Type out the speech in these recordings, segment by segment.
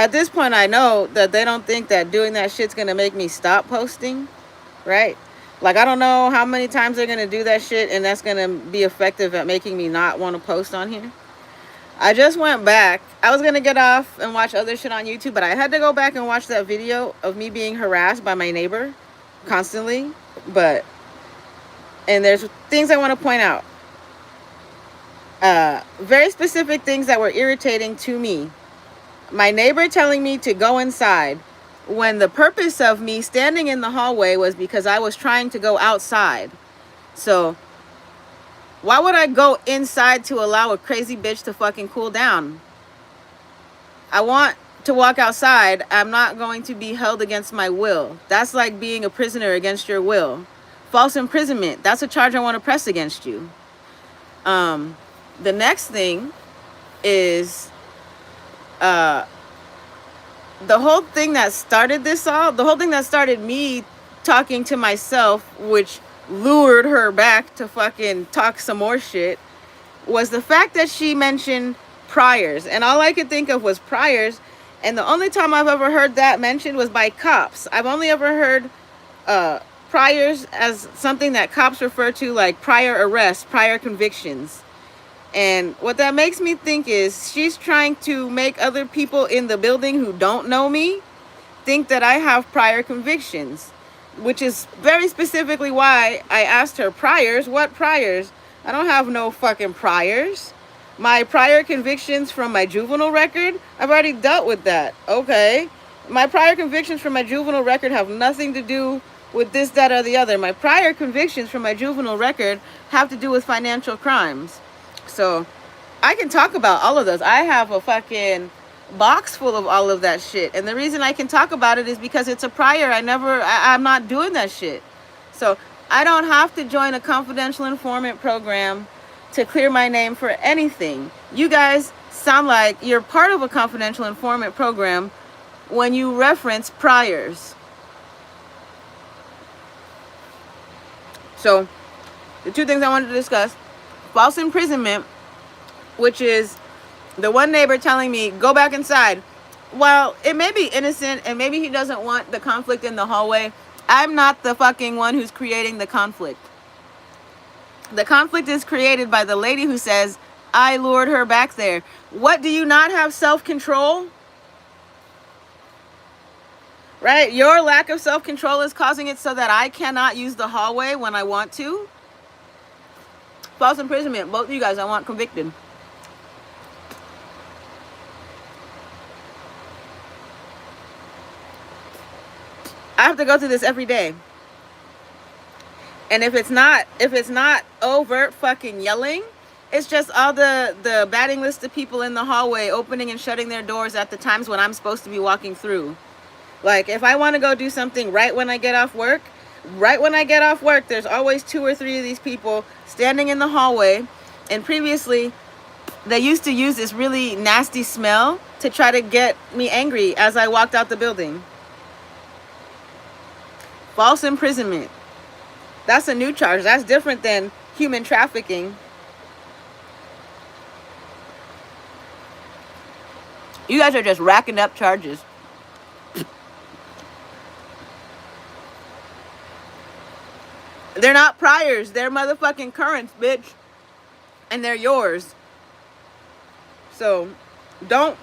at this point, I know that they don't think that doing that shit's gonna make me stop posting, right? Like, I don't know how many times they're gonna do that shit and that's gonna be effective at making me not want to post on here. I just went back. I was gonna get off and watch other shit on YouTube, but I had to go back and watch that video of me being harassed by my neighbor constantly. But, and there's things I want to point out. Very specific things that were irritating to me. My neighbor telling me to go inside when the purpose of me standing in the hallway was because I was trying to go outside. So why would I go inside to allow a crazy bitch to fucking cool down? I want to walk outside. I'm not going to be held against my will. That's like being a prisoner against your will. False imprisonment. That's a charge I want to press against you. The next thing is the whole thing that started this all, the whole thing that started me talking to myself, which lured her back to fucking talk some more shit, was the fact that she mentioned priors. And all I could think of was priors. And the only time I've ever heard that mentioned was by cops. I've only ever heard priors as something that cops refer to, like prior arrests, prior convictions. And what that makes me think is she's trying to make other people in the building who don't know me think that I have prior convictions, which is very specifically why I asked her, priors? What priors? I don't have no fucking priors. My prior convictions from my juvenile record, I've already dealt with that. Okay. My prior convictions from my juvenile record have nothing to do with this, that, or the other. My prior convictions from my juvenile record have to do with financial crimes. So I can talk about all of those. I have a fucking box full of all of that shit. And the reason I can talk about it is because it's a prior. I'm not doing that shit. So I don't have to join a confidential informant program to clear my name for anything. You guys sound like you're part of a confidential informant program when you reference priors. So the two things I wanted to discuss: false imprisonment, which is the one neighbor telling me, go back inside. Well, it may be innocent and maybe he doesn't want the conflict in the hallway. I'm not the fucking one who's creating the conflict. The conflict is created by the lady who says, I lured her back there. What, do you not have self-control? Right? Your lack of self-control is causing it so that I cannot use the hallway when I want to. False imprisonment. Both of you guys, I want convicted. I have to go through this every day. And if it's not overt fucking yelling, it's just all the batting list of people in the hallway opening and shutting their doors at the times when I'm supposed to be walking through. Like, if I want to go do something right when I get off work, there's always 2 or 3 of these people standing in the hallway. And previously, they used to use this really nasty smell to try to get me angry as I walked out the building. False imprisonment. That's a new charge. That's different than human trafficking. You guys are just racking up charges. They're not priors. They're motherfucking currents, bitch. And they're yours. So don't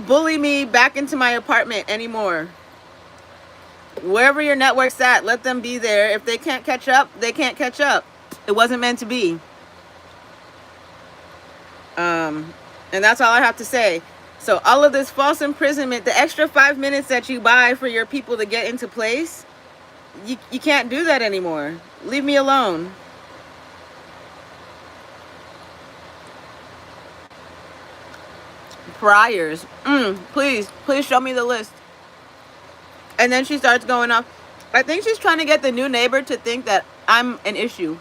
bully me back into my apartment anymore. Wherever your network's at, let them be there. If they can't catch up, they can't catch up. It wasn't meant to be. And that's all I have to say. So all of this false imprisonment, the extra 5 minutes that you buy for your people to get into place, you can't do that anymore. Leave me alone. Priors. Please show me the list. And then she starts going off. I think she's trying to get the new neighbor to think that I'm an issue.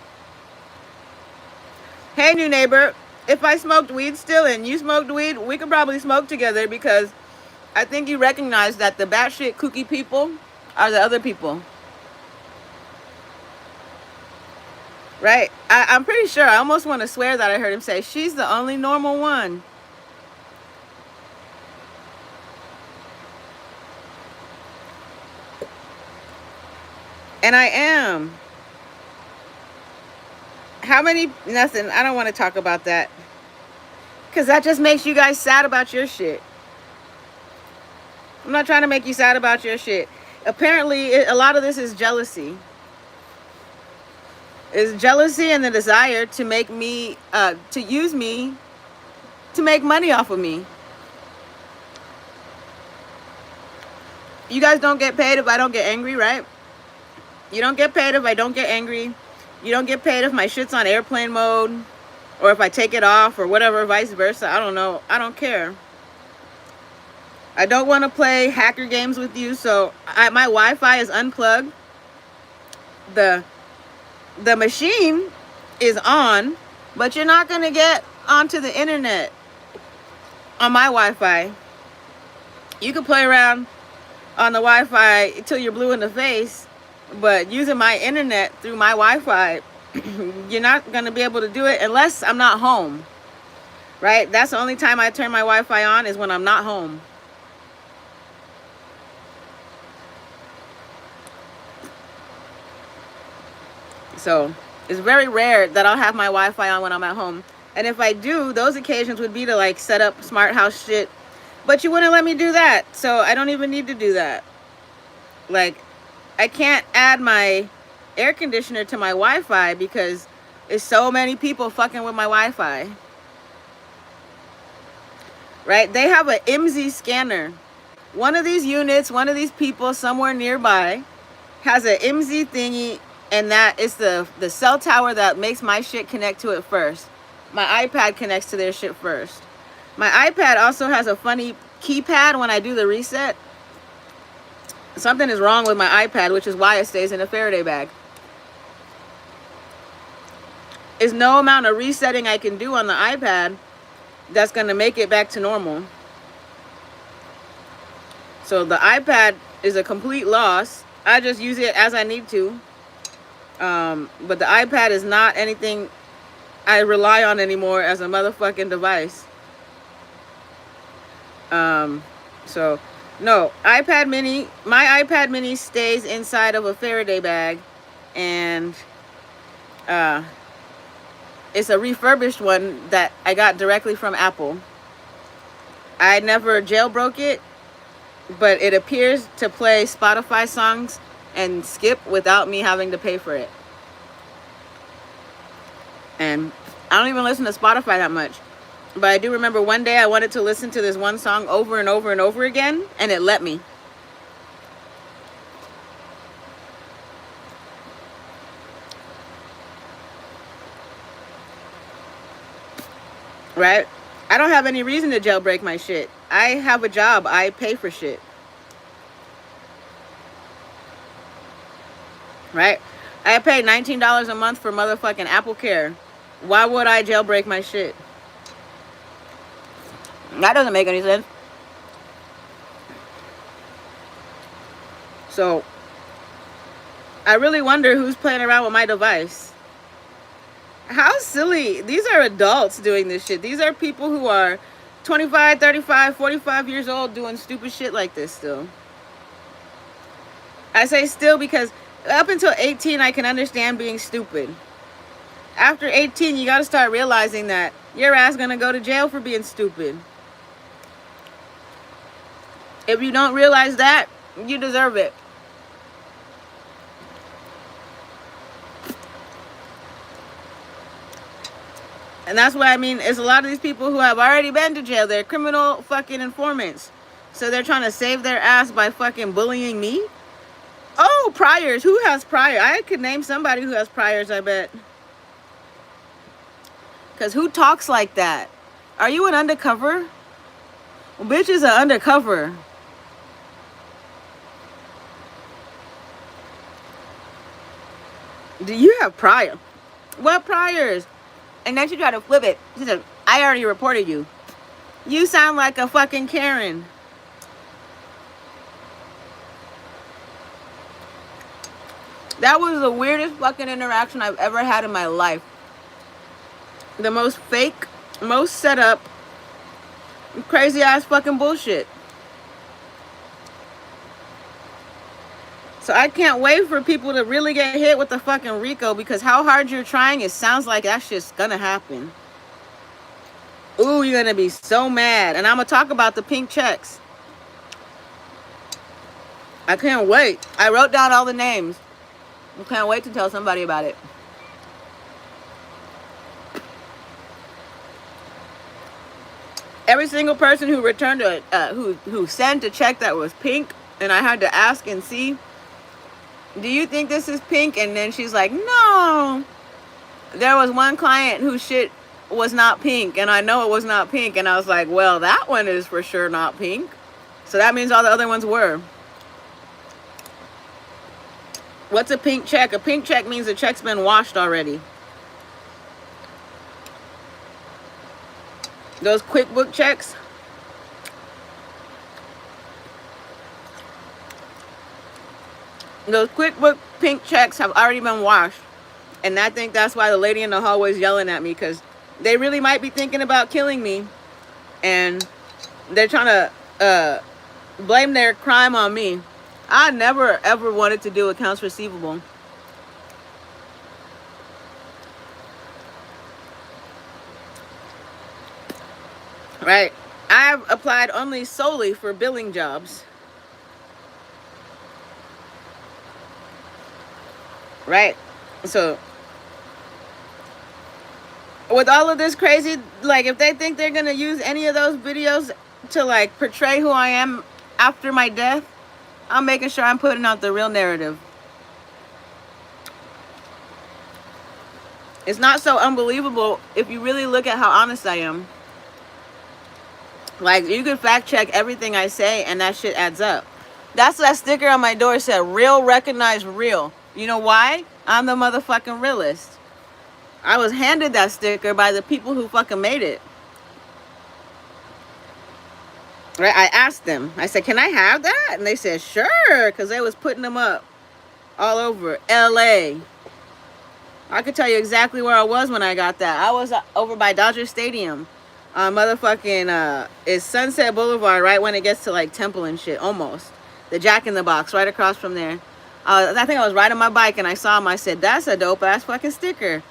Hey, new neighbor, if I smoked weed still and you smoked weed, we could probably smoke together, because I think you recognize that the batshit kooky people are the other people. Right? I'm pretty sure. I almost want to swear that I heard him say, she's the only normal one. And I am. How many? Nothing. I don't want to talk about that. Because that just makes you guys sad about your shit. I'm not trying to make you sad about your shit. Apparently, a lot of this is jealousy. It's jealousy and the desire to make me, to use me, to make money off of me. You guys don't get paid if I don't get angry, right? You don't get paid if I don't get angry. You don't get paid if my shit's on airplane mode, or if I take it off, or whatever, vice versa. I don't know. I don't care. I don't want to play hacker games with you, so my Wi-Fi is unplugged. The machine is on, but you're not going to get onto the internet on my Wi-Fi. You can play around on the Wi-Fi till you're blue in the face, but using my internet through my Wi-Fi, you're not going to be able to do it unless I'm not home, right? That's the only time I turn my Wi-Fi on, is when I'm not home. So it's very rare that I'll have my Wi-Fi on when I'm at home. And if I do, those occasions would be to like set up smart house shit. But you wouldn't let me do that. So I don't even need to do that. Like, I can't add my air conditioner to my Wi-Fi because there's so many people fucking with my Wi-Fi. Right? They have an IMSI scanner. One of these units, one of these people somewhere nearby has an IMSI thingy, and that is the cell tower that makes my shit connect to it first. My iPad connects to their shit first. My iPad also has a funny keypad when I do the reset. Something is wrong with my iPad, which is why it stays in a Faraday bag. There's no amount of resetting I can do on the iPad that's going to make it back to normal. So the iPad is a complete loss. I just use it as I need to. But the iPad is not anything I rely on anymore as a motherfucking device. So no, iPad mini, my iPad mini stays inside of a Faraday bag, and it's a refurbished one that I got directly from Apple. I never jailbroke it, but it appears to play Spotify songs and skip without me having to pay for it. And I don't even listen to Spotify that much. But I do remember one day I wanted to listen to this one song over and over and over again, and it let me. Right? I don't have any reason to jailbreak my shit. I have a job. I pay for shit. Right? I pay $19 a month for motherfucking Apple Care. Why would I jailbreak my shit? That doesn't make any sense. So, I really wonder who's playing around with my device. How silly. These are adults doing this shit. These are people who are 25, 35, 45 years old doing stupid shit like this still. I say still because up until 18, I can understand being stupid. After 18, you got to start realizing that your ass gonna go to jail for being stupid. If you don't realize that, you deserve it. And that's what I mean. It's a lot of these people who have already been to jail. They're criminal fucking informants. So they're trying to save their ass by fucking bullying me. Oh, priors. Who has priors? I could name somebody who has priors, I bet. Because who talks like that? Are you an undercover? Well, bitch is an undercover. Do you have prior? What priors? And then she tried to flip it. She said, I already reported you. You sound like a fucking Karen. That was the weirdest fucking interaction I've ever had in my life. The most fake, most set up, crazy ass fucking bullshit. So I can't wait for people to really get hit with the fucking RICO, because how hard you're trying, it sounds like that shit's gonna happen. Ooh, you're gonna be so mad. And I'm gonna talk about the pink checks. I can't wait. I wrote down all the names. I can't wait to tell somebody about it. Every single person who returned a who sent a check that was pink, and I had to ask and see, do you think this is pink? And then she's like, no. There was one client whose shit was not pink, and I know it was not pink, and I was like, well, that one is for sure not pink. So that means all the other ones were. What's a pink check? A pink check means the check's been washed already. Those QuickBook checks, those QuickBook pink checks have already been washed. And I think that's why the lady in the hallway is yelling at me, because they really might be thinking about killing me. And they're trying to blame their crime on me. I never, ever wanted to do accounts receivable. Right. I've applied only solely for billing jobs. Right. So with all of this crazy, like, if they think they're gonna use any of those videos to like portray who I am after my death, I'm making sure I'm putting out the real narrative. It's not so unbelievable if you really look at how honest I am. Like, you can fact check everything I say, and that shit adds up. That's that sticker on my door said, real, recognize real. You know why? I'm the motherfucking realist. I was handed that sticker by the people who fucking made it. Right? I asked them. I said, can I have that? And they said, sure, because they was putting them up all over LA. I could tell you exactly where I was when I got that. I was over by Dodger Stadium. Motherfucking, it's Sunset Boulevard, right when it gets to like Temple and shit, almost. The Jack in the Box, right across from there. I think I was riding my bike and I saw them. I said, that's a dope ass fucking sticker.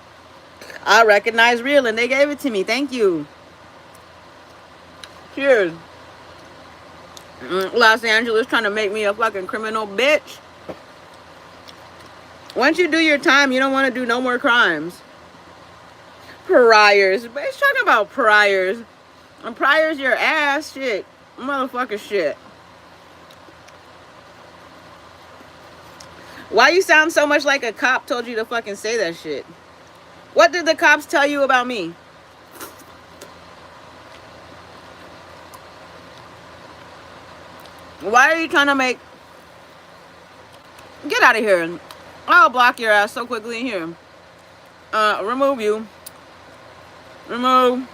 I recognize real, and they gave it to me. Thank you. Cheers. Los Angeles trying to make me a fucking criminal, bitch. Once you do your time, you don't want to do no more crimes. Priors. But it's talking about priors. And priors your ass, shit. Motherfucker shit. Why you sound so much like a cop told you to fucking say that shit? What did the cops tell you about me? Why are you trying to make... Get out of here. I'll block your ass so quickly in here. Remove you. Remove.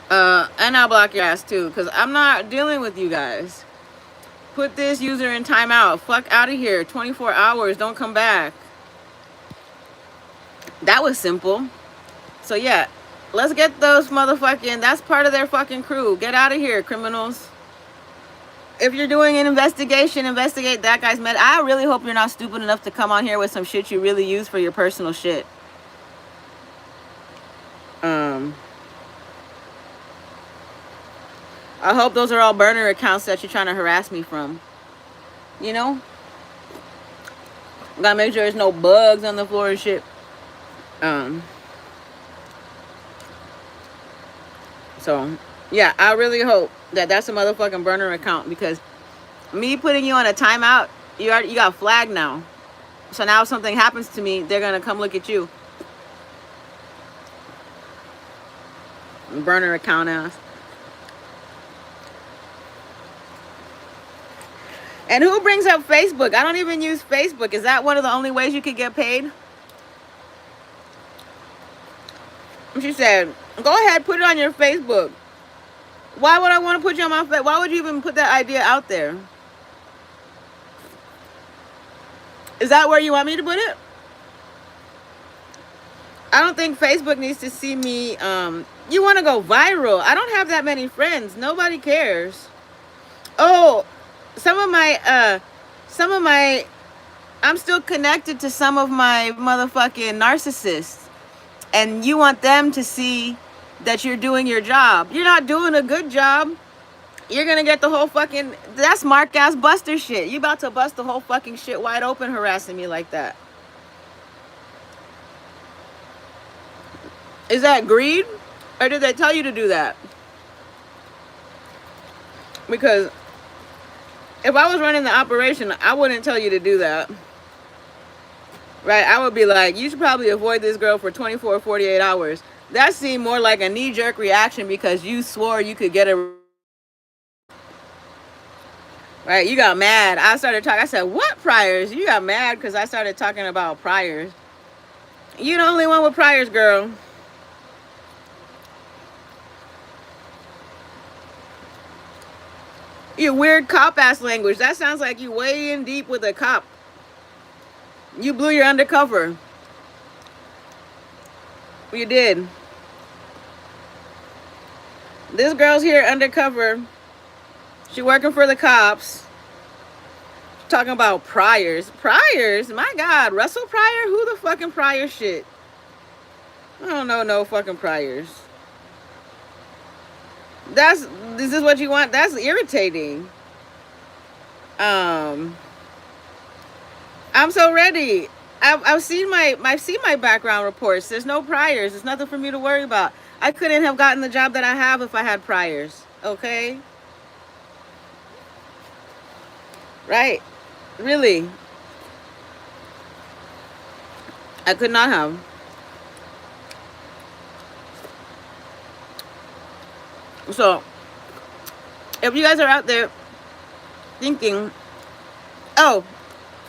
And I'll block your ass too, because I'm not dealing with you guys. Put this user in timeout. Fuck out of here. 24 hours. Don't come back. That was simple. So yeah, let's get those motherfucking... That's part of their fucking crew. Get out of here, criminals. If you're doing an investigation, investigate that guy's med. I really hope you're not stupid enough to come on here with some shit you really use for your personal shit. I hope those are all burner accounts that you're trying to harass me from. You know? Gotta make sure there's no bugs on the floor and shit. So, yeah, I really hope that that's a motherfucking burner account, because me putting you on a timeout, you got flagged now. So now if something happens to me, they're gonna come look at you. Burner account ass. And who brings up Facebook? I don't even use Facebook. Is that one of the only ways you could get paid? She said, go ahead, put it on your Facebook. Why would I want to put you on my Facebook? Why would you even put that idea out there? Is that where you want me to put it? I don't think Facebook needs to see me. You want to go viral. I don't have that many friends. Nobody cares. Oh, some of my I'm still connected to some of my motherfucking narcissists. And you want them to see that you're doing your job. You're not doing a good job. You're gonna get the whole fucking, that's Mark ass buster shit. You about to bust the whole fucking shit wide open harassing me like that. Is that greed? Or did they tell you to do that? Because if I was running the operation, I wouldn't tell you to do that. Right? I would be like, you should probably avoid this girl for 24 or 48 hours. That seemed more like a knee-jerk reaction because you swore you could get a... Right? You got mad. I started talking. I said, what priors? You got mad because I started talking about priors. You the only one with priors, girl. Your weird cop-ass language. That sounds like you way in deep with a cop. You blew your undercover. You did. This girl's here undercover. She working for the cops. Talking about priors. Priors? My God. Russell Pryor? Who the fucking Pryor shit? I don't know no fucking priors. This is what you want? That's irritating. I'm so ready. I've seen my background reports. There's no priors. There's nothing for me to worry about. I couldn't have gotten the job that I have if I had priors. Okay? Right? Really? I could not have. So, if you guys are out there thinking, oh,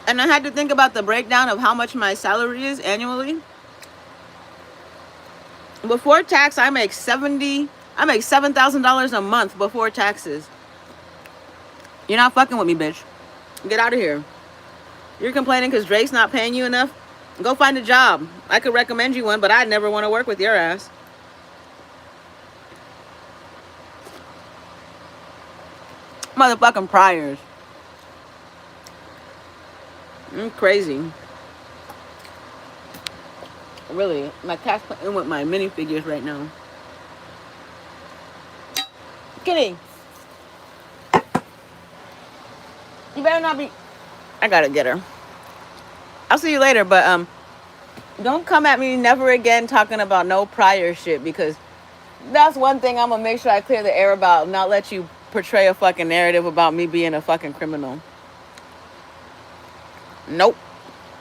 and I had to think about the breakdown of how much my salary is annually. Before tax, I make $7,000 a month before taxes. You're not fucking with me, bitch. Get out of here. You're complaining because Drake's not paying you enough? Go find a job. I could recommend you one, but I'd never want to work with your ass. Motherfucking priors. Crazy. Really, my cat's playing with my minifigures right now. Kitty, you better not be... I gotta get her. I'll see you later, but don't come at me never again talking about no prior shit, because that's one thing I'm gonna make sure I clear the air about, not let you portray a fucking narrative about me being a fucking criminal. Nope.